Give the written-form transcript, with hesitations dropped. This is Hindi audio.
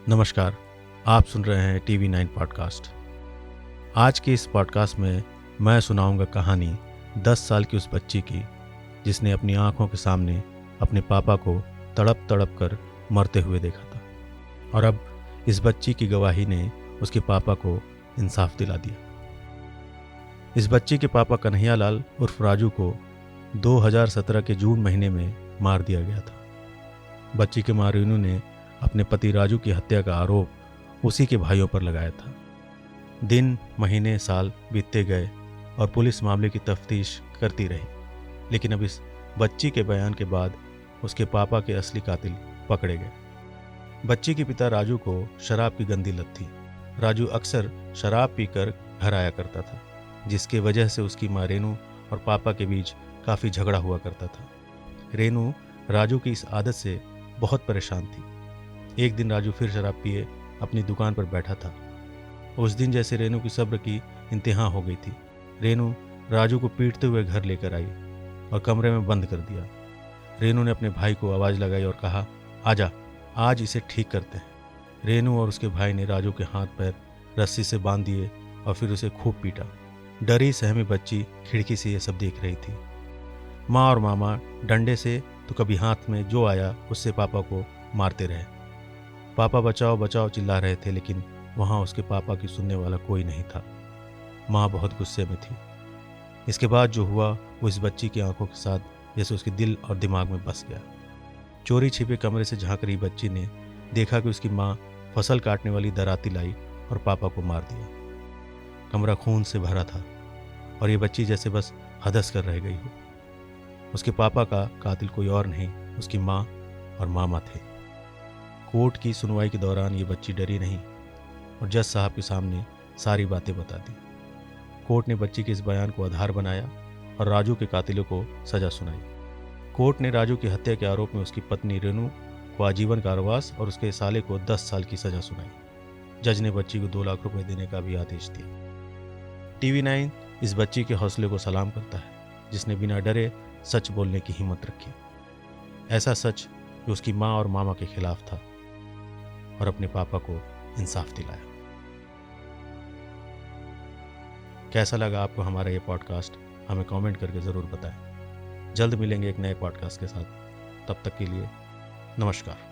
नमस्कार, आप सुन रहे हैं TV9 पॉडकास्ट। आज के इस पॉडकास्ट में मैं सुनाऊंगा कहानी 10 साल की उस बच्ची की जिसने अपनी आंखों के सामने अपने पापा को तड़प तड़प कर मरते हुए देखा था, और अब इस बच्ची की गवाही ने उसके पापा को इंसाफ दिला दिया। इस बच्ची के पापा कन्हैया लाल उर्फ राजू को 2017 के जून महीने में मार दिया गया था। बच्ची के मां रेनू ने अपने पति राजू की हत्या का आरोप उसी के भाइयों पर लगाया था। दिन, महीने, साल बीतते गए और पुलिस मामले की तफ्तीश करती रही, लेकिन अब इस बच्ची के बयान के बाद उसके पापा के असली कातिल पकड़े गए। बच्ची के पिता राजू को शराब की गंदी लत थी। राजू अक्सर शराब पीकर घर आया करता था, जिसकी वजह से उसकी मां रेनू और पापा के बीच काफ़ी झगड़ा हुआ करता था। रेनू राजू की इस आदत से बहुत परेशान थी। एक दिन राजू फिर शराब पिए अपनी दुकान पर बैठा था। उस दिन जैसे रेनू की सब्र की इंतहा हो गई थी। रेनू राजू को पीटते हुए घर लेकर आई और कमरे में बंद कर दिया। रेनू ने अपने भाई को आवाज़ लगाई और कहा, आजा, आज इसे ठीक करते हैं। रेनू और उसके भाई ने राजू के हाथ पैर रस्सी से बांध दिए और फिर उसे खूब पीटा। डरी सहमी बच्ची खिड़की से ये सब देख रही थी। माँ और मामा डंडे से तो कभी हाथ में जो आया उससे पापा को मारते रहे। पापा बचाओ बचाओ चिल्ला रहे थे, लेकिन वहाँ उसके पापा की सुनने वाला कोई नहीं था। माँ बहुत गुस्से में थी। इसके बाद जो हुआ वो इस बच्ची की आंखों के साथ जैसे उसके दिल और दिमाग में बस गया। चोरी छिपे कमरे से झांक रही बच्ची ने देखा कि उसकी माँ फसल काटने वाली दराती लाई और पापा को मार दिया। कमरा खून से भरा था और ये बच्ची जैसे बस हदस कर रह गई हो। उसके पापा का कातिल कोई और नहीं, उसकी माँ और मामा थे। कोर्ट की सुनवाई के दौरान ये बच्ची डरी नहीं और जज साहब के सामने सारी बातें बता दी। कोर्ट ने बच्ची के इस बयान को आधार बनाया और राजू के कातिलों को सजा सुनाई। कोर्ट ने राजू की हत्या के आरोप में उसकी पत्नी रेनू को आजीवन कारावास और उसके साले को 10 साल की सजा सुनाई। जज ने बच्ची को 2 लाख रुपए देने का भी आदेश दिया। TV9 इस बच्ची के हौसले को सलाम करता है, जिसने बिना डरे सच बोलने की हिम्मत रखी। ऐसा सच जो उसकी माँ और मामा के खिलाफ था और अपने पापा को इंसाफ दिलाया। कैसा लगा आपको हमारा ये पॉडकास्ट? हमें कमेंट करके ज़रूर बताएं। जल्द मिलेंगे एक नए पॉडकास्ट के साथ। तब तक के लिए नमस्कार।